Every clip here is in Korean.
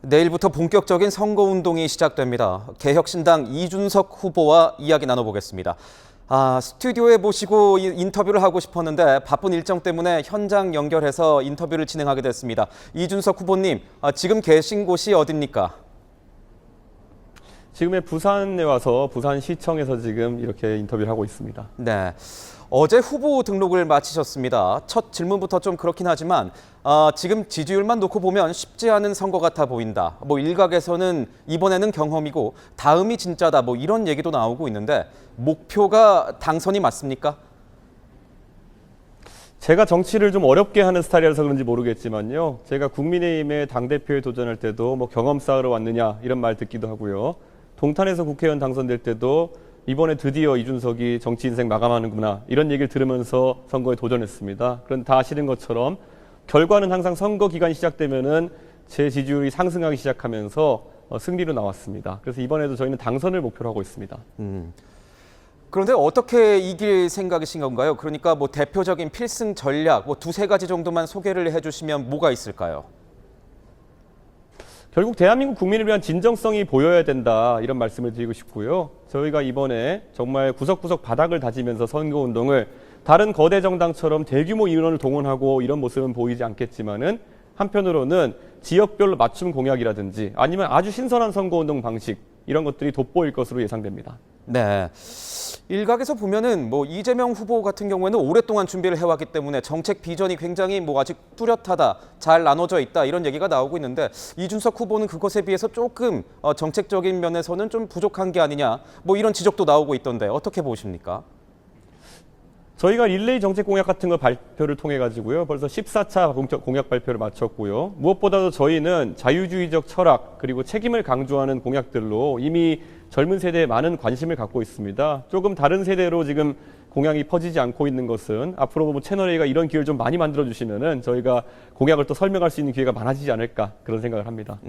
내일부터 본격적인 선거운동이 시작됩니다. 개혁신당 이준석 후보와 이야기 나눠보겠습니다. 스튜디오에 모시고 인터뷰를 하고 싶었는데 바쁜 일정 때문에 현장 연결해서 인터뷰를 진행하게 됐습니다. 이준석 후보님, 지금 계신 곳이 어디입니까? 지금의 부산에 와서 부산시청에서 지금 이렇게 인터뷰를 하고 있습니다. 네. 어제 후보 등록을 마치셨습니다. 첫 질문부터 좀 그렇긴 하지만 지금 지지율만 놓고 보면 쉽지 않은 선거 같아 보인다. 일각에서는 이번에는 경험이고 다음이 진짜다. 이런 얘기도 나오고 있는데 목표가 당선이 맞습니까? 제가 정치를 좀 어렵게 하는 스타일이라서 그런지 모르겠지만요. 제가 국민의힘의 당대표에 도전할 때도 경험 쌓으러 왔느냐 이런 말 듣기도 하고요. 동탄에서 국회의원 당선될 때도 이번에 드디어 이준석이 정치 인생 마감하는구나 이런 얘기를 들으면서 선거에 도전했습니다. 그런데 다 아시는 것처럼 결과는 항상 선거 기간이 시작되면은 제 지지율이 상승하기 시작하면서 승리로 나왔습니다. 그래서 이번에도 저희는 당선을 목표로 하고 있습니다. 그런데 어떻게 이길 생각이신 건가요? 그러니까 대표적인 필승 전략 두세 가지 정도만 소개를 해주시면 뭐가 있을까요? 결국 대한민국 국민을 위한 진정성이 보여야 된다 이런 말씀을 드리고 싶고요. 저희가 이번에 정말 구석구석 바닥을 다지면서 선거운동을 다른 거대 정당처럼 대규모 인원을 동원하고 이런 모습은 보이지 않겠지만은 한편으로는 지역별로 맞춤 공약이라든지 아니면 아주 신선한 선거운동 방식 이런 것들이 돋보일 것으로 예상됩니다. 네. 일각에서 보면은 이재명 후보 같은 경우에는 오랫동안 준비를 해왔기 때문에 정책 비전이 굉장히 아직 뚜렷하다, 잘 나눠져 있다 이런 얘기가 나오고 있는데 이준석 후보는 그것에 비해서 조금 정책적인 면에서는 좀 부족한 게 아니냐 이런 지적도 나오고 있던데 어떻게 보십니까? 저희가 릴레이 정책 공약 같은 거 발표를 통해 가지고요. 벌써 14차 공약 발표를 마쳤고요. 무엇보다도 저희는 자유주의적 철학 그리고 책임을 강조하는 공약들로 이미 젊은 세대에 많은 관심을 갖고 있습니다. 조금 다른 세대로 지금 공약이 퍼지지 않고 있는 것은 앞으로 채널 A가 이런 기회를 좀 많이 만들어 주시면은 저희가 공약을 또 설명할 수 있는 기회가 많아지지 않을까 그런 생각을 합니다.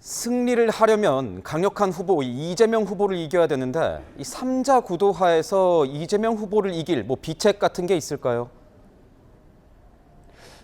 승리를 하려면 강력한 후보 이재명 후보를 이겨야 되는데 이 3자 구도하에서 이재명 후보를 이길 비책 같은 게 있을까요?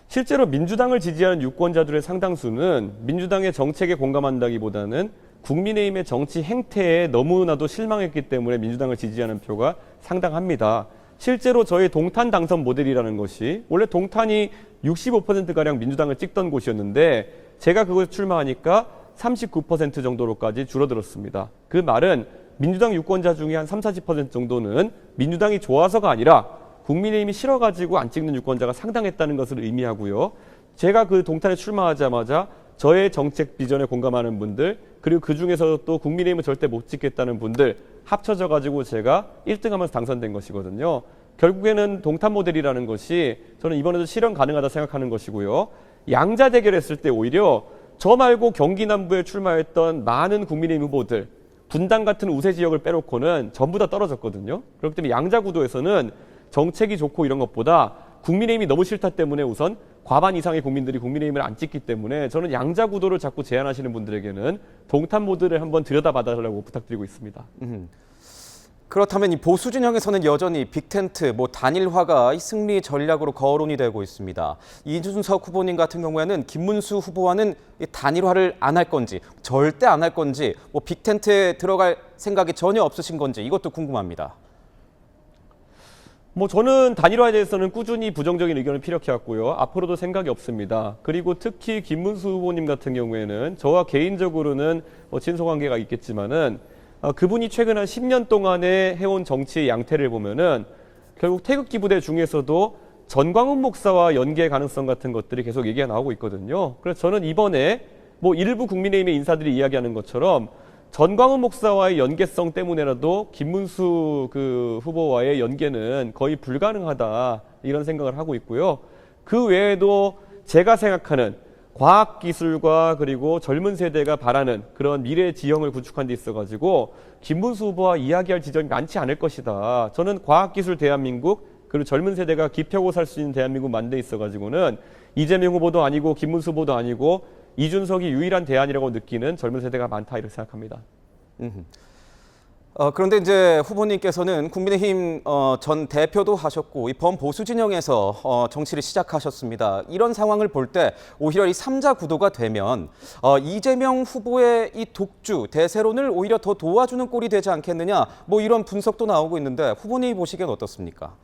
실제로 민주당을 지지하는 유권자들의 상당수는 민주당의 정책에 공감한다기보다는 국민의힘의 정치 행태에 너무나도 실망했기 때문에 민주당을 지지하는 표가 상당합니다. 실제로 저희 동탄 당선 모델이라는 것이 원래 동탄이 65%가량 민주당을 찍던 곳이었는데 제가 그곳에 출마하니까 39% 정도로까지 줄어들었습니다. 그 말은 민주당 유권자 중에 한 30-40% 정도는 민주당이 좋아서가 아니라 국민의힘이 싫어가지고 안 찍는 유권자가 상당했다는 것을 의미하고요. 제가 그 동탄에 출마하자마자 저의 정책 비전에 공감하는 분들 그리고 그중에서 또 국민의힘은 절대 못 찍겠다는 분들 합쳐져가지고 제가 1등하면서 당선된 것이거든요. 결국에는 동탄 모델이라는 것이 저는 이번에도 실현 가능하다 생각하는 것이고요. 양자 대결했을 때 오히려 저 말고 경기 남부에 출마했던 많은 국민의힘 후보들 분당 같은 우세 지역을 빼놓고는 전부 다 떨어졌거든요. 그렇기 때문에 양자 구도에서는 정책이 좋고 이런 것보다 국민의힘이 너무 싫다 때문에 우선 과반 이상의 국민들이 국민의힘을 안 찍기 때문에 저는 양자 구도를 자꾸 제안하시는 분들에게는 동탄 모델을 한번 들여다봐달라고 부탁드리고 있습니다. 그렇다면 이 보수 진영에서는 여전히 빅텐트, 단일화가 이 승리 전략으로 거론이 되고 있습니다. 이준석 후보님 같은 경우에는 김문수 후보와는 이 단일화를 안 할 건지, 절대 안 할 건지, 빅텐트에 들어갈 생각이 전혀 없으신 건지 이것도 궁금합니다. 저는 단일화에 대해서는 꾸준히 부정적인 의견을 피력해왔고요. 앞으로도 생각이 없습니다. 그리고 특히 김문수 후보님 같은 경우에는 저와 개인적으로는 친소관계가 있겠지만은 그분이 최근 한 10년 동안에 해온 정치의 양태를 보면은 결국 태극기 부대 중에서도 전광훈 목사와 연계 가능성 같은 것들이 계속 얘기가 나오고 있거든요. 그래서 저는 이번에 일부 국민의힘의 인사들이 이야기하는 것처럼 전광훈 목사와의 연계성 때문에라도 김문수 후보와의 연계는 거의 불가능하다 이런 생각을 하고 있고요. 그 외에도 제가 생각하는 과학기술과 그리고 젊은 세대가 바라는 그런 미래 지형을 구축한 데 있어가지고 김문수 후보와 이야기할 지점이 많지 않을 것이다. 저는 과학기술 대한민국 그리고 젊은 세대가 기펴고 살 수 있는 대한민국 만든 데 있어가지고는 이재명 후보도 아니고 김문수 후보도 아니고 이준석이 유일한 대안이라고 느끼는 젊은 세대가 많다 이렇게 생각합니다. 그런데 이제 후보님께서는 국민의힘 전 대표도 하셨고 이 범보수 진영에서 정치를 시작하셨습니다. 이런 상황을 볼 때 오히려 이 삼자 구도가 되면 이재명 후보의 이 독주, 대세론을 오히려 더 도와주는 꼴이 되지 않겠느냐, 뭐 이런 분석도 나오고 있는데 후보님이 보시기엔 어떻습니까?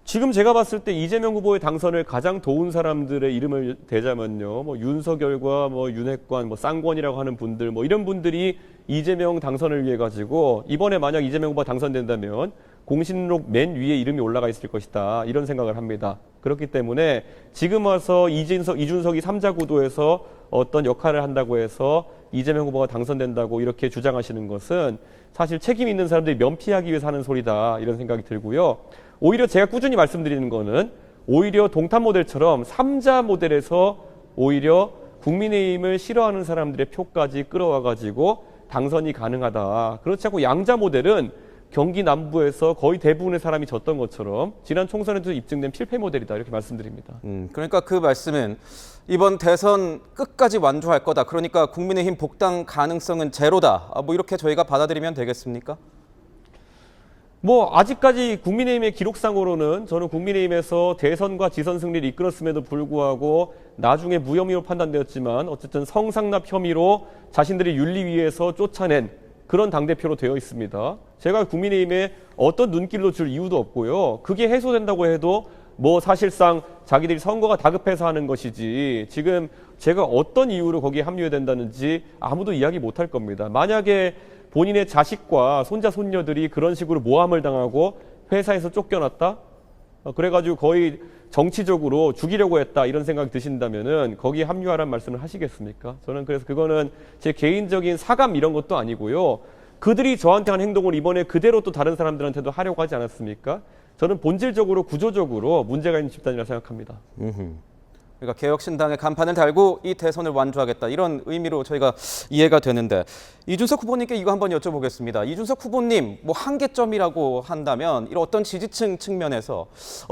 지금 제가 봤을 때 이재명 후보의 당선을 가장 도운 사람들의 이름을 대자면요, 뭐 윤석열과 뭐 윤핵관, 뭐 쌍권이라고 하는 분들, 뭐 이런 분들이 이재명 당선을 위해 가지고 이번에 만약 이재명 후보가 당선된다면 공신록 맨 위에 이름이 올라가 있을 것이다, 이런 생각을 합니다. 그렇기 때문에 지금 와서 이준석이 삼자 구도에서 어떤 역할을 한다고 해서 이재명 후보가 당선된다고 이렇게 주장하시는 것은 사실 책임 있는 사람들이 면피하기 위해서 하는 소리다, 이런 생각이 들고요. 오히려 제가 꾸준히 말씀드리는 거는 오히려 동탄 모델처럼 삼자 모델에서 오히려 국민의힘을 싫어하는 사람들의 표까지 끌어와가지고 당선이 가능하다. 그렇지 않고 양자 모델은 경기 남부에서 거의 대부분의 사람이 졌던 것처럼 지난 총선에도 입증된 필패 모델이다, 이렇게 말씀드립니다. 그러니까 그 말씀은 이번 대선 끝까지 완주할 거다. 그러니까 국민의힘 복당 가능성은 제로다. 뭐 이렇게 저희가 받아들이면 되겠습니까? 뭐 아직까지 국민의힘의 기록상으로는 저는 국민의힘에서 대선과 지선 승리를 이끌었음에도 불구하고 나중에 무혐의로 판단되었지만 어쨌든 성상납 혐의로 자신들이 윤리위에서 쫓아낸 그런 당대표로 되어 있습니다. 제가 국민의힘에 어떤 눈길로 줄 이유도 없고요. 그게 해소된다고 해도 뭐 사실상 자기들이 선거가 다급해서 하는 것이지 지금 제가 어떤 이유로 거기에 합류해야 된다는지 아무도 이야기 못할 겁니다. 만약에 본인의 자식과 손자, 손녀들이 그런 식으로 모함을 당하고 회사에서 쫓겨났다? 그래가지고 거의 정치적으로 죽이려고 했다, 이런 생각이 드신다면은 거기에 합류하라는 말씀을 하시겠습니까? 저는 그래서 그거는 제 개인적인 사감 이런 것도 아니고요. 그들이 저한테 한 행동을 이번에 그대로 또 다른 사람들한테도 하려고 하지 않았습니까? 저는 본질적으로 구조적으로 문제가 있는 집단이라 생각합니다. 그러니까 개혁신당의 간판을 달고 이 대선을 완주하겠다, 이런 의미로 저희가 이해가 되는데, 이준석 후보님께 이거 한번 여쭤보겠습니다. 이준석 후보님, 뭐 한계점이라고 한다면 이런 어떤 지지층 측면에서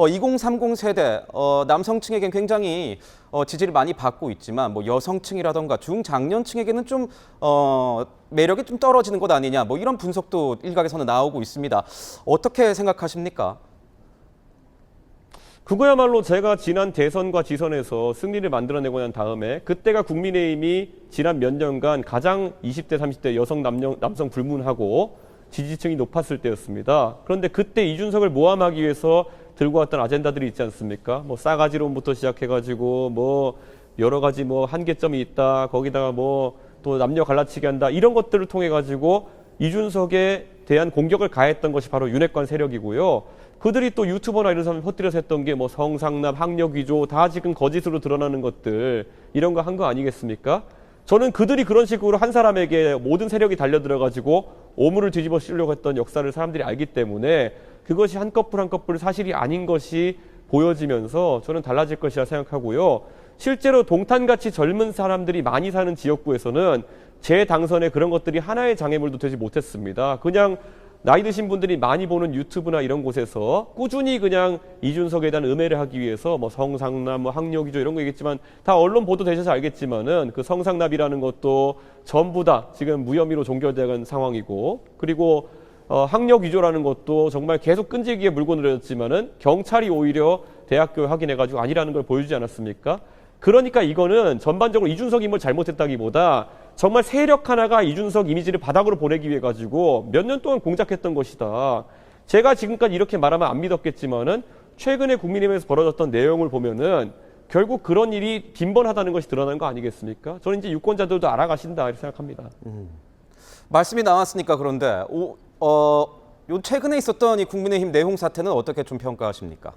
2030 세대 남성층에겐 굉장히 지지를 많이 받고 있지만 뭐 여성층이라던가 중장년층에게는 좀 매력이 좀 떨어지는 것 아니냐, 뭐 이런 분석도 일각에서는 나오고 있습니다. 어떻게 생각하십니까? 그거야말로 제가 지난 대선과 지선에서 승리를 만들어내고 난 다음에 그때가 국민의힘이 지난 몇 년간 가장 20대, 30대 남성 불문하고 지지층이 높았을 때였습니다. 그런데 그때 이준석을 모함하기 위해서 들고 왔던 아젠다들이 있지 않습니까? 뭐 싸가지론부터 시작해가지고 뭐 여러 가지 뭐 한계점이 있다, 거기다가 뭐 또 남녀 갈라치기 한다, 이런 것들을 통해 가지고 이준석에 대한 공격을 가했던 것이 바로 윤핵관 세력이고요. 그들이 또 유튜버나 이런 사람 헛들여서 했던 게 뭐 성상납, 학력 위조, 다 지금 거짓으로 드러나는 것들, 이런 거 한 거 아니겠습니까? 저는 그들이 그런 식으로 한 사람에게 모든 세력이 달려들어가지고 오물을 뒤집어 씌우려고 했던 역사를 사람들이 알기 때문에 그것이 한꺼풀 한꺼풀 사실이 아닌 것이 보여지면서 저는 달라질 것이라 생각하고요. 실제로 동탄같이 젊은 사람들이 많이 사는 지역구에서는 제 당선에 그런 것들이 하나의 장애물도 되지 못했습니다. 그냥 나이 드신 분들이 많이 보는 유튜브나 이런 곳에서 꾸준히 그냥 이준석에 대한 음해를 하기 위해서 뭐 성상납, 뭐 학력위조 이런 거 얘기했지만 다 언론 보도 되셔서 알겠지만은 그 성상납이라는 것도 전부 다 지금 무혐의로 종결된 상황이고, 그리고 학력위조라는 것도 정말 계속 끈질기게 물고 늘어졌지만은 경찰이 오히려 대학교에 확인해가지고 아니라는 걸 보여주지 않았습니까? 그러니까 이거는 전반적으로 이준석이 뭘 잘못했다기보다 정말 세력 하나가 이준석 이미지를 바닥으로 보내기 위해 가지고 몇 년 동안 공작했던 것이다. 제가 지금까지 이렇게 말하면 안 믿었겠지만은 최근에 국민의힘에서 벌어졌던 내용을 보면은 결국 그런 일이 빈번하다는 것이 드러난 거 아니겠습니까? 저는 이제 유권자들도 알아가신다, 이렇게 생각합니다. 말씀이 나왔으니까 그런데 요 최근에 있었던 이 국민의힘 내홍 사태는 어떻게 좀 평가하십니까?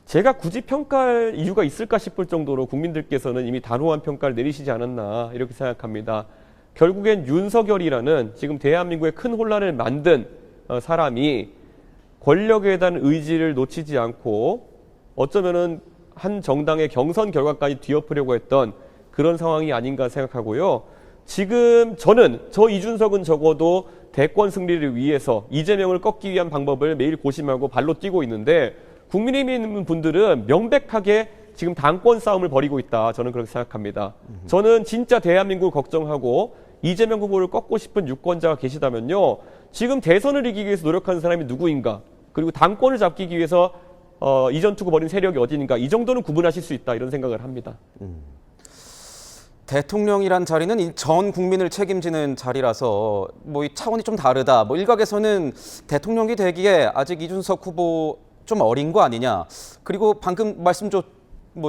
제가 굳이 평가할 이유가 있을까 싶을 정도로 국민들께서는 이미 단호한 평가를 내리시지 않았나, 이렇게 생각합니다. 결국엔 윤석열이라는 지금 대한민국의 큰 혼란을 만든 사람이 권력에 대한 의지를 놓치지 않고 어쩌면은 한 정당의 경선 결과까지 뒤엎으려고 했던 그런 상황이 아닌가 생각하고요. 지금 저 이준석은 적어도 대권 승리를 위해서 이재명을 꺾기 위한 방법을 매일 고심하고 발로 뛰고 있는데, 국민의힘에 있는 분들은 명백하게 지금 당권 싸움을 벌이고 있다, 저는 그렇게 생각합니다. 저는 진짜 대한민국을 걱정하고 이재명 후보를 꺾고 싶은 유권자가 계시다면요. 지금 대선을 이기기 위해서 노력하는 사람이 누구인가? 그리고 당권을 잡기 위해서 이전 투구 벌인 세력이 어디인가? 이 정도는 구분하실 수 있다 이런 생각을 합니다. 대통령이란 자리는 이 전 국민을 책임지는 자리라서 뭐 이 차원이 좀 다르다. 뭐 일각에서는 대통령이 되기에 아직 이준석 후보 좀 어린 거 아니냐. 그리고 방금 말씀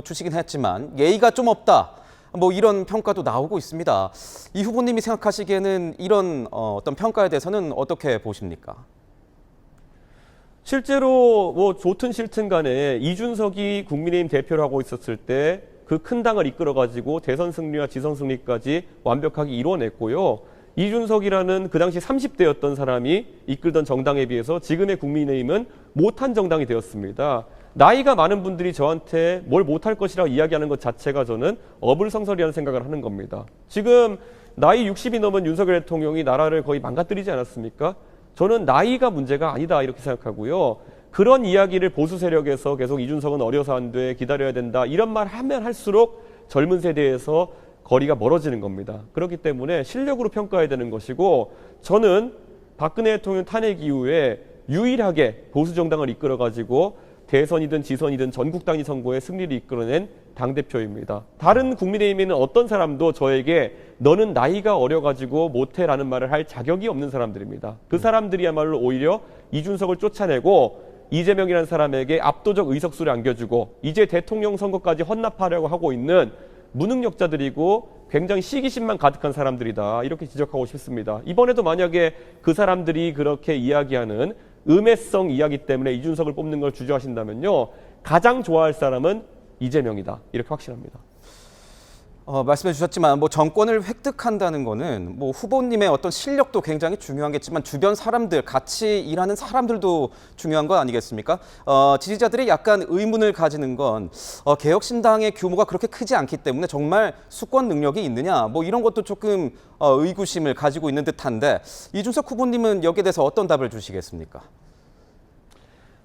주시긴 했지만 예의가 좀 없다. 뭐 이런 평가도 나오고 있습니다. 이 후보님이 생각하시기에는 이런 어떤 평가에 대해서는 어떻게 보십니까? 실제로 뭐 좋든 싫든 간에 이준석이 국민의힘 대표를 하고 있었을 때 그 큰 당을 이끌어가지고 대선 승리와 지선 승리까지 완벽하게 이뤄냈고요. 이준석이라는 그 당시 30대였던 사람이 이끌던 정당에 비해서 지금의 국민의힘은 못한 정당이 되었습니다. 나이가 많은 분들이 저한테 뭘 못할 것이라고 이야기하는 것 자체가 저는 어불성설이라는 생각을 하는 겁니다. 지금 나이 60이 넘은 윤석열 대통령이 나라를 거의 망가뜨리지 않았습니까? 저는 나이가 문제가 아니다 이렇게 생각하고요. 그런 이야기를 보수 세력에서 계속 이준석은 어려서 안 돼, 기다려야 된다 이런 말 하면 할수록 젊은 세대에서 거리가 멀어지는 겁니다. 그렇기 때문에 실력으로 평가해야 되는 것이고 저는 박근혜 대통령 탄핵 이후에 유일하게 보수 정당을 이끌어가지고 대선이든 지선이든 전국 단위 선거에 승리를 이끌어낸 당대표입니다. 다른 국민의힘에는 어떤 사람도 저에게 너는 나이가 어려가지고 못해라는 말을 할 자격이 없는 사람들입니다. 그 사람들이야말로 오히려 이준석을 쫓아내고 이재명이라는 사람에게 압도적 의석수를 안겨주고 이제 대통령 선거까지 헌납하려고 하고 있는 무능력자들이고 굉장히 시기심만 가득한 사람들이다 이렇게 지적하고 싶습니다. 이번에도 만약에 그 사람들이 그렇게 이야기하는 음해성 이야기 때문에 이준석을 뽑는 걸 주저하신다면요. 가장 좋아할 사람은 이재명이다. 이렇게 확신합니다. 말씀해 주셨지만 뭐 정권을 획득한다는 거는 뭐 후보님의 어떤 실력도 굉장히 중요하겠지만 주변 사람들, 같이 일하는 사람들도 중요한 거 아니겠습니까? 지지자들이 약간 의문을 가지는 건 개혁신당의 규모가 그렇게 크지 않기 때문에 정말 수권 능력이 있느냐 뭐 이런 것도 조금 의구심을 가지고 있는 듯한데 이준석 후보님은 여기에 대해서 어떤 답을 주시겠습니까?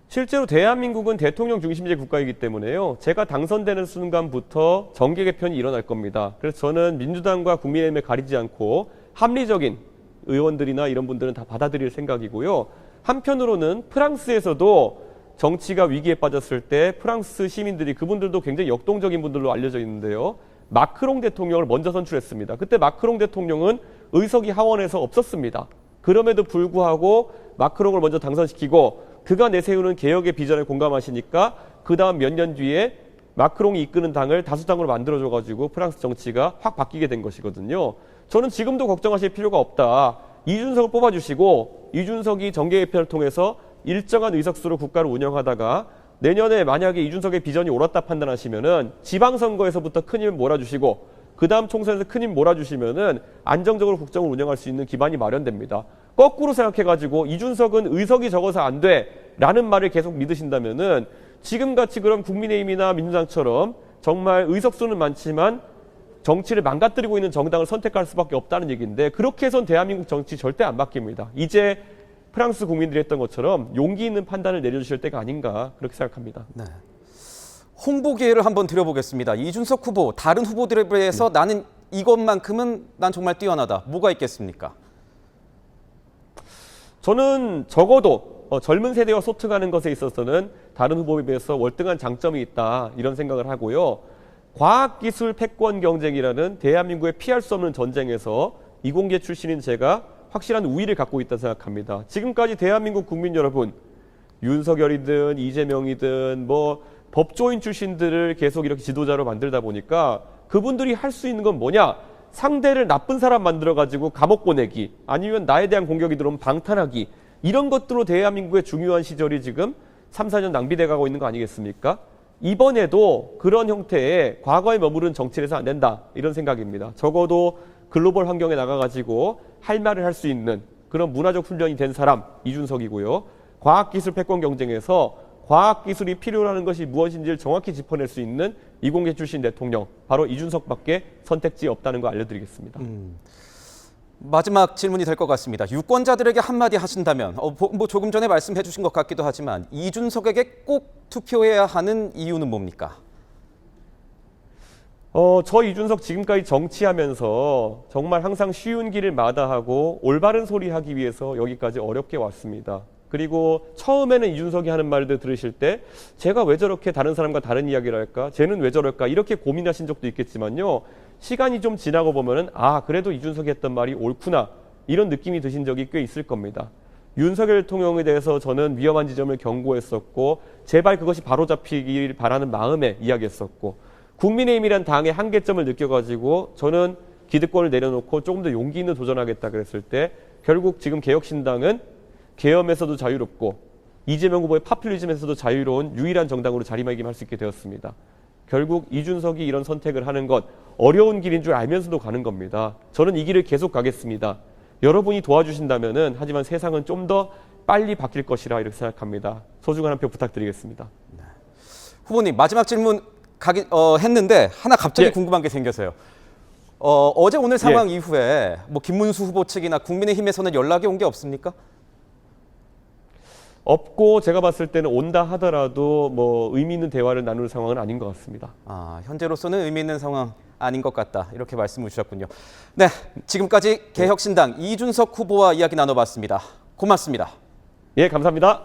실제로 대한민국은 대통령 중심제 국가이기 때문에요. 제가 당선되는 순간부터 정계 개편이 일어날 겁니다. 그래서 저는 민주당과 국민의힘에 가리지 않고 합리적인 의원들이나 이런 분들은 다 받아들일 생각이고요. 한편으로는 프랑스에서도 정치가 위기에 빠졌을 때 프랑스 시민들이 그분들도 굉장히 역동적인 분들로 알려져 있는데요. 마크롱 대통령을 먼저 선출했습니다. 그때 마크롱 대통령은 의석이 하원에서 없었습니다. 그럼에도 불구하고 마크롱을 먼저 당선시키고 그가 내세우는 개혁의 비전에 공감하시니까 그 다음 몇 년 뒤에 마크롱이 이끄는 당을 다수당으로 만들어줘가지고 프랑스 정치가 확 바뀌게 된 것이거든요. 저는 지금도 걱정하실 필요가 없다. 이준석을 뽑아주시고 이준석이 정계 개편을 통해서 일정한 의석수로 국가를 운영하다가 내년에 만약에 이준석의 비전이 옳았다 판단하시면은 지방선거에서부터 큰 힘을 몰아주시고 그 다음 총선에서 큰 힘 몰아주시면은 안정적으로 국정을 운영할 수 있는 기반이 마련됩니다. 거꾸로 생각해가지고 이준석은 의석이 적어서 안 돼라는 말을 계속 믿으신다면은 지금같이 그럼 국민의힘이나 민주당처럼 정말 의석수는 많지만 정치를 망가뜨리고 있는 정당을 선택할 수밖에 없다는 얘기인데 그렇게 해선 대한민국 정치 절대 안 바뀝니다. 이제 프랑스 국민들이 했던 것처럼 용기 있는 판단을 내려주실 때가 아닌가 그렇게 생각합니다. 네. 홍보 기회를 한번 드려보겠습니다. 이준석 후보, 다른 후보들에 비해서 나는 이것만큼은 난 정말 뛰어나다. 뭐가 있겠습니까? 저는 적어도 젊은 세대와 소통하는 것에 있어서는 다른 후보에 비해서 월등한 장점이 있다 이런 생각을 하고요. 과학기술 패권 경쟁이라는 대한민국의 피할 수 없는 전쟁에서 이공계 출신인 제가 확실한 우위를 갖고 있다 생각합니다. 지금까지 대한민국 국민 여러분, 윤석열이든 이재명이든 뭐 법조인 출신들을 계속 이렇게 지도자로 만들다 보니까 그분들이 할 수 있는 건 뭐냐? 상대를 나쁜 사람 만들어가지고 감옥 보내기 아니면 나에 대한 공격이 들어오면 방탄하기 이런 것들로 대한민국의 중요한 시절이 지금 3, 4년 낭비돼 가고 있는 거 아니겠습니까? 이번에도 그런 형태의 과거에 머무른 정치를 해서 안 된다 이런 생각입니다. 적어도 글로벌 환경에 나가가지고 할 말을 할 수 있는 그런 문화적 훈련이 된 사람 이준석이고요. 과학기술 패권 경쟁에서 과학기술이 필요하는 것이 무엇인지를 정확히 짚어낼 수 있는 이공계 출신 대통령 바로 이준석밖에 선택지 없다는 거 알려드리겠습니다. 마지막 질문이 될 것 같습니다. 유권자들에게 한마디 하신다면 뭐 조금 전에 말씀해 주신 것 같기도 하지만 이준석에게 꼭 투표해야 하는 이유는 뭡니까? 저 이준석 지금까지 정치하면서 정말 항상 쉬운 길을 마다하고 올바른 소리 하기 위해서 여기까지 어렵게 왔습니다. 그리고 처음에는 이준석이 하는 말들 들으실 때 제가 왜 저렇게 다른 사람과 다른 이야기를 할까? 쟤는 왜 저럴까? 이렇게 고민하신 적도 있겠지만요. 시간이 좀 지나고 보면은 그래도 이준석이 했던 말이 옳구나. 이런 느낌이 드신 적이 꽤 있을 겁니다. 윤석열 대통령에 대해서 저는 위험한 지점을 경고했었고 제발 그것이 바로잡히길 바라는 마음에 이야기했었고 국민의힘이란 당의 한계점을 느껴가지고 저는 기득권을 내려놓고 조금 더 용기 있는 도전하겠다 그랬을 때 결국 지금 개혁신당은 계엄에서도 자유롭고 이재명 후보의 파퓰리즘에서도 자유로운 유일한 정당으로 자리매김할 수 있게 되었습니다. 결국 이준석이 이런 선택을 하는 것 어려운 길인 줄 알면서도 가는 겁니다. 저는 이 길을 계속 가겠습니다. 여러분이 도와주신다면은 하지만 세상은 좀 더 빨리 바뀔 것이라 이렇게 생각합니다. 소중한 한 표 부탁드리겠습니다. 후보님 마지막 질문 했는데 하나 갑자기 예. 궁금한 게 생겨서요. 어제 오늘 상황 예. 이후에 뭐 김문수 후보 측이나 국민의힘에서는 연락이 온 게 없습니까? 없고 제가 봤을 때는 온다 하더라도 뭐 의미 있는 대화를 나눌 상황은 아닌 것 같습니다. 현재로서는 의미 있는 상황 아닌 것 같다. 이렇게 말씀을 주셨군요. 네, 지금까지 개혁신당 이준석 후보와 이야기 나눠봤습니다. 고맙습니다. 예, 감사합니다.